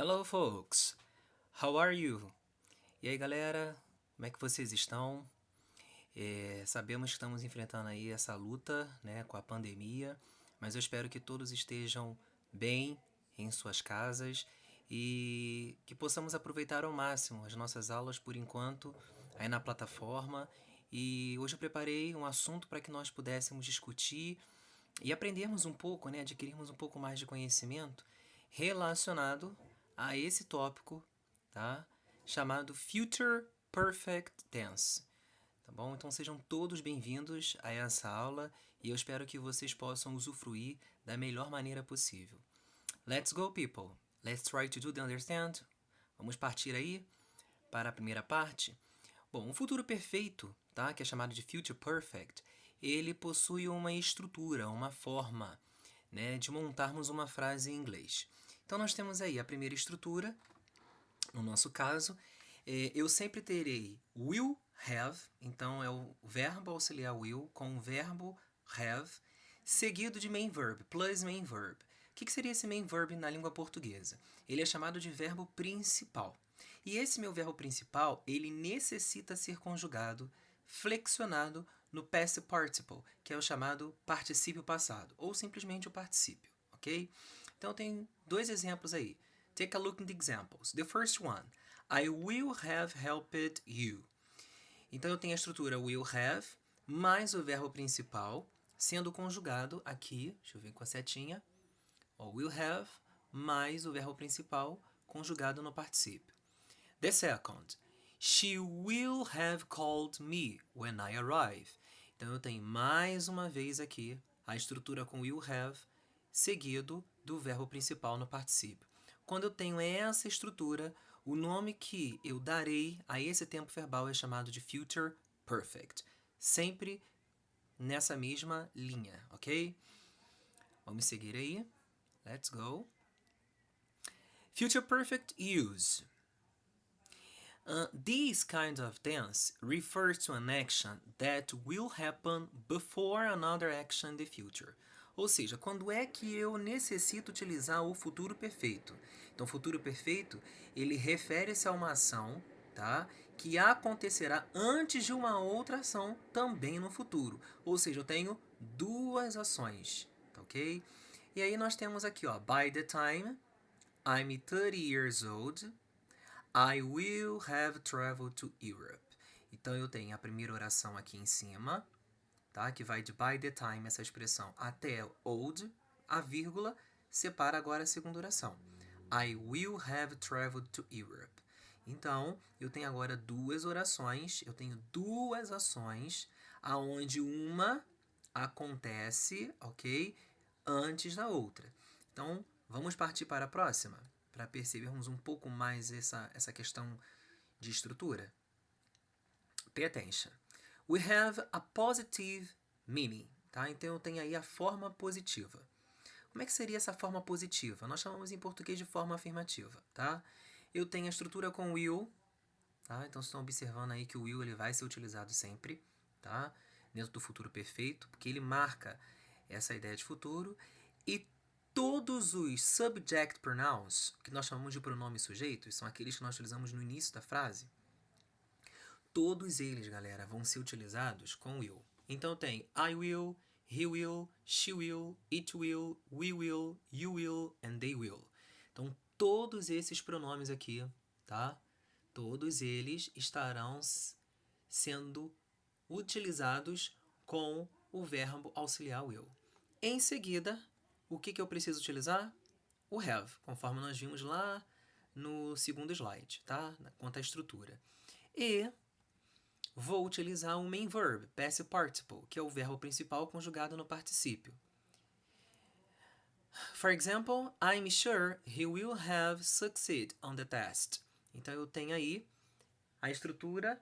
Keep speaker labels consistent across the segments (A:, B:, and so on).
A: Hello, folks. How are you? E aí, galera, como é que vocês estão? Sabemos que estamos enfrentando aí essa luta, né, com a pandemia, mas eu espero que todos estejam bem em suas casas e que possamos aproveitar ao máximo as nossas aulas por enquanto aí na plataforma. E hoje eu preparei um assunto para que nós pudéssemos discutir e aprendermos um pouco, né, adquirirmos um pouco mais de conhecimento relacionado a esse tópico, tá? Chamado Future Perfect Tense, tá bom? Então sejam todos bem-vindos a essa aula e eu espero que vocês possam usufruir da melhor maneira possível. Let's go, people! Let's try to do the understand. Vamos partir aí para a primeira parte. Bom, o futuro perfeito, tá? Que é chamado de Future Perfect, ele possui uma estrutura, uma forma, né, de montarmos uma frase em inglês. Então nós temos aí a primeira estrutura, no nosso caso, eu sempre terei will have, então é o verbo auxiliar will com o verbo have, seguido de main verb, plus main verb. O que seria esse main verb na língua portuguesa? Ele é chamado de verbo principal. E esse meu verbo principal, ele necessita ser conjugado, flexionado no past participle, que é o chamado particípio passado, ou simplesmente o particípio, ok? Então tem dois exemplos aí. Take a look at the examples. The first one, I will have helped you. Então eu tenho a estrutura will have mais o verbo principal sendo conjugado aqui, deixa eu ver com a setinha, will have mais o verbo principal conjugado no particípio. The second, she will have called me when I arrive. Então eu tenho mais uma vez aqui a estrutura com will have seguido do verbo principal no particípio. Quando eu tenho essa estrutura, o nome que eu darei a esse tempo verbal é chamado de Future Perfect. Sempre nessa mesma linha, ok? Vamos seguir aí. Let's go. Future Perfect use. This kind of tense refers to an action that will happen before another action in the future. Ou seja, quando é que eu necessito utilizar o futuro perfeito? Então, o futuro perfeito, ele refere-se a uma ação, tá, que acontecerá antes de uma outra ação também no futuro. Ou seja, eu tenho duas ações, tá, ok? E aí nós temos aqui, ó, by the time I'm 30 years old, I will have traveled to Europe. Então eu tenho a primeira oração aqui em cima, tá? Que vai de by the time, essa expressão, até old, a vírgula, separa agora a segunda oração. I will have traveled to Europe. Então, eu tenho agora duas orações, eu tenho duas ações, aonde uma acontece, ok? Antes da outra. Então, vamos partir para a próxima, para percebermos um pouco mais essa questão de estrutura. Pay attention. We have a positive meaning, tá? Então eu tenho aí a forma positiva. Como é que seria essa forma positiva? Nós chamamos em português de forma afirmativa, tá? Eu tenho a estrutura com will, tá? Então vocês estão observando aí que o will ele vai ser utilizado sempre, tá? Dentro do futuro perfeito, porque ele marca essa ideia de futuro. E todos os subject pronouns, que nós chamamos de pronomes sujeitos, são aqueles que nós utilizamos no início da frase. Todos eles, galera, vão ser utilizados com will. Então tem I will, he will, she will, it will, we will, you will, and they will. Então todos esses pronomes aqui, tá? Todos eles estarão sendo utilizados com o verbo auxiliar will. Em seguida, o que eu preciso utilizar? O have, conforme nós vimos lá no segundo slide, tá? Quanto à estrutura. E vou utilizar o main verb, past participle, que é o verbo principal conjugado no particípio. For example, I'm sure he will have succeed on the test. Então eu tenho aí a estrutura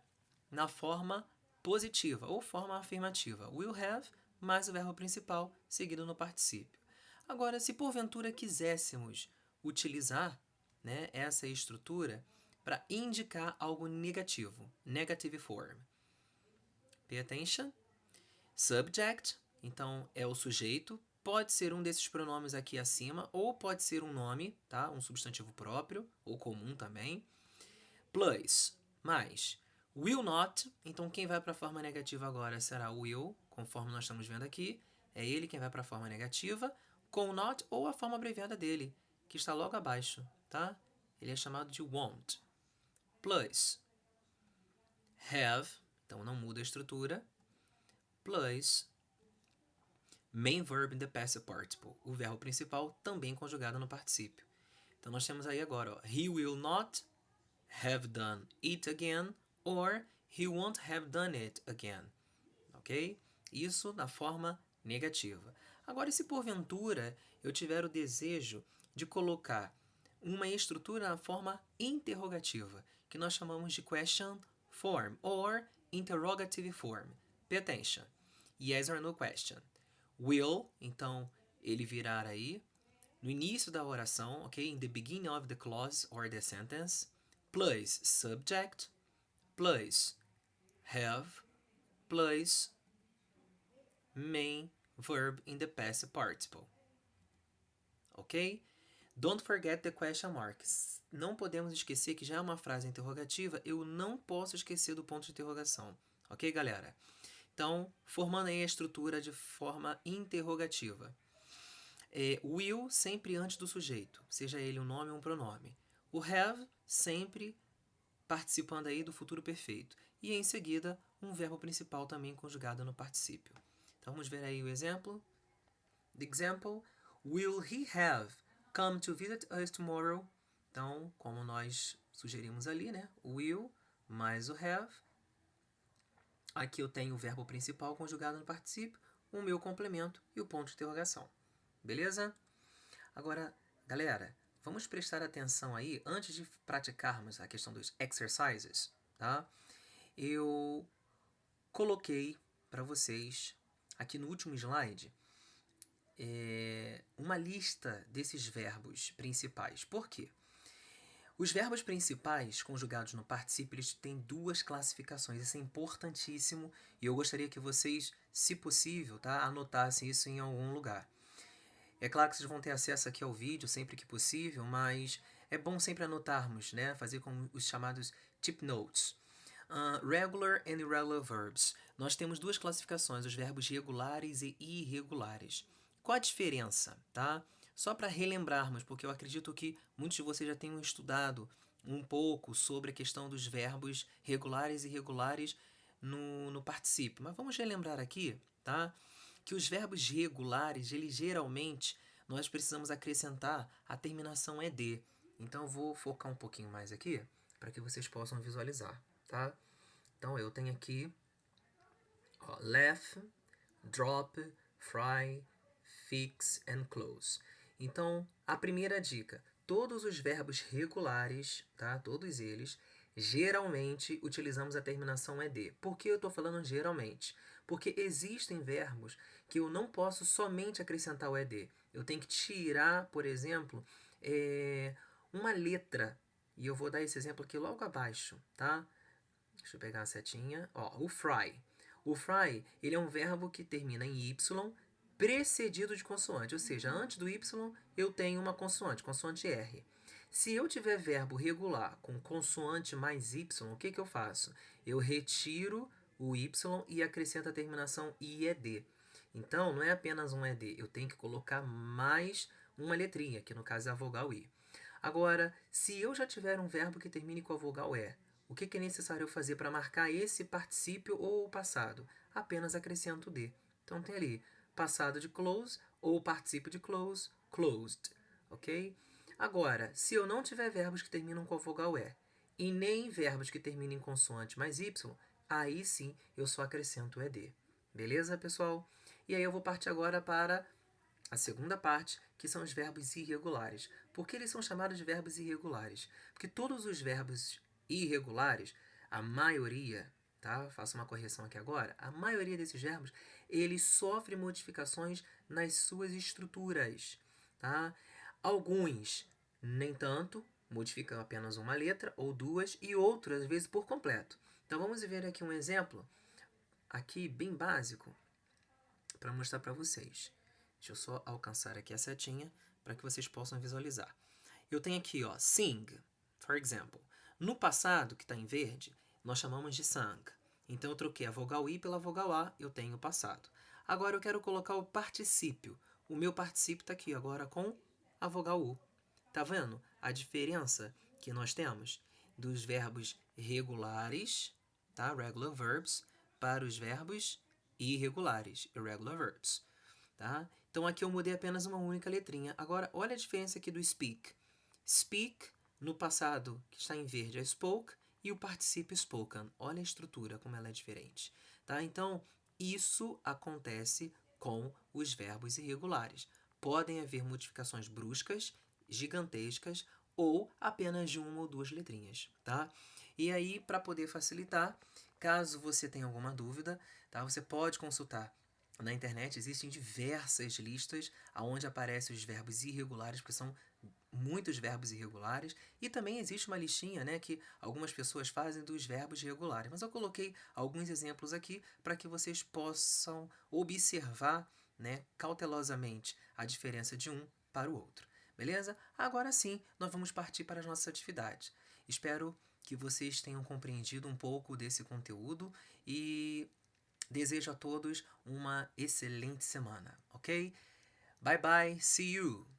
A: na forma positiva ou forma afirmativa. Will have mais o verbo principal seguido no particípio. Agora, se porventura quiséssemos utilizar, né, essa estrutura para indicar algo negativo, negative form. Pay attention. Subject, então é o sujeito, pode ser um desses pronomes aqui acima, ou pode ser um nome, tá? Um substantivo próprio, ou comum também. Plus, mais. Will not, então quem vai para a forma negativa agora será o will, conforme nós estamos vendo aqui. É ele quem vai para a forma negativa, com not ou a forma abreviada dele, que está logo abaixo, tá? Ele é chamado de won't. Plus, have, então não muda a estrutura, plus, main verb in the passive participle, o verbo principal também conjugado no particípio. Então nós temos aí agora, ó, he will not have done it again, or he won't have done it again, ok? Isso na forma negativa. Agora, se porventura eu tiver o desejo de colocar uma estrutura na forma interrogativa, que nós chamamos de question form, or interrogative form. Pay attention. Yes or no question. Will, então, ele virar aí no início da oração, ok? In the beginning of the clause or the sentence, plus subject, plus have, plus main verb in the past participle. Ok? Don't forget the question marks. Não podemos esquecer que já é uma frase interrogativa, eu não posso esquecer do ponto de interrogação. Ok, galera? Então, formando aí a estrutura de forma interrogativa. Will sempre antes do sujeito, seja ele um nome ou um pronome. O have sempre participando aí do futuro perfeito. E em seguida, um verbo principal também conjugado no particípio. Então vamos ver aí o exemplo. The example, will he have come to visit us tomorrow? Então, como nós sugerimos ali, né? Will mais o have. Aqui eu tenho o verbo principal conjugado no particípio, o meu complemento e o ponto de interrogação. Beleza? Agora, galera, vamos prestar atenção aí, antes de praticarmos a questão dos exercises, tá? Eu coloquei para vocês, aqui no último slide, uma lista desses verbos principais. Por quê? Os verbos principais conjugados no particípio, eles têm duas classificações. Isso é importantíssimo e eu gostaria que vocês, se possível, tá, anotassem isso em algum lugar. É claro que vocês vão ter acesso aqui ao vídeo sempre que possível, mas é bom sempre anotarmos, né? Fazer com os chamados tip notes. Regular and irregular verbs. Nós temos duas classificações, os verbos regulares e irregulares. Qual a diferença, tá? Só para relembrarmos, porque eu acredito que muitos de vocês já tenham estudado um pouco sobre a questão dos verbos regulares e irregulares no particípio. Mas vamos relembrar aqui, tá? Que os verbos regulares, eles geralmente, nós precisamos acrescentar a terminação ED. Então eu vou focar um pouquinho mais aqui, para que vocês possam visualizar, tá? Então eu tenho aqui, ó, left, drop, fry, fix and close. Então, a primeira dica, todos os verbos regulares, tá? Todos eles, geralmente utilizamos a terminação ED. Por que eu estou falando geralmente? Porque existem verbos que eu não posso somente acrescentar o ED. Eu tenho que tirar, por exemplo, uma letra. E eu vou dar esse exemplo aqui logo abaixo, tá? Deixa eu pegar a setinha. Ó, o fry. O fry, ele é um verbo que termina em Y, precedido de consoante, ou seja, antes do Y eu tenho uma consoante, consoante R. Se eu tiver verbo regular com consoante mais Y, o que eu faço? Eu retiro o Y e acrescento a terminação IED. Então, não é apenas um ED, eu tenho que colocar mais uma letrinha, que no caso é a vogal I. Agora, se eu já tiver um verbo que termine com a vogal E, o que é necessário fazer para marcar esse particípio ou o passado? Apenas acrescento D. Então, tem ali passado de close ou particípio de close, closed, ok? Agora, se eu não tiver verbos que terminam com a vogal E e nem verbos que terminem em consoante mais Y, aí sim eu só acrescento o ED. Beleza, pessoal? E aí eu vou partir agora para a segunda parte, que são os verbos irregulares. Por que eles são chamados de verbos irregulares? Porque todos os verbos irregulares, a maioria, tá? Faço uma correção aqui agora. A maioria desses verbos, eles sofrem modificações nas suas estruturas, tá? Alguns, nem tanto, modificam apenas uma letra ou duas, e outros, às vezes, por completo. Então, vamos ver aqui um exemplo, aqui bem básico, para mostrar para vocês. Deixa eu só alcançar aqui a setinha para que vocês possam visualizar. Eu tenho aqui, ó, sing, for example. No passado, que está em verde, nós chamamos de sang. Então eu troquei a vogal I pela vogal A, eu tenho o passado. Agora eu quero colocar o particípio. O meu particípio está aqui agora com a vogal U. Tá vendo a diferença que nós temos dos verbos regulares, tá? Regular verbs, para os verbos irregulares, irregular verbs, tá? Então aqui eu mudei apenas uma única letrinha. Agora olha a diferença aqui do speak. Speak no passado, que está em verde, é spoke, e o particípio spoken. Olha a estrutura como ela é diferente, tá? Então isso acontece com os verbos irregulares. Podem haver modificações bruscas, gigantescas, ou apenas de uma ou duas letrinhas, tá? E aí, para poder facilitar, caso você tenha alguma dúvida, tá? Você pode consultar na internet. Existem diversas listas onde aparecem os verbos irregulares, porque são muitos verbos irregulares, e também existe uma listinha, né, que algumas pessoas fazem dos verbos regulares. Mas eu coloquei alguns exemplos aqui para que vocês possam observar, né, cautelosamente a diferença de um para o outro. Beleza? Agora sim, nós vamos partir para as nossas atividades. Espero que vocês tenham compreendido um pouco desse conteúdo e desejo a todos uma excelente semana, ok? Bye bye, see you!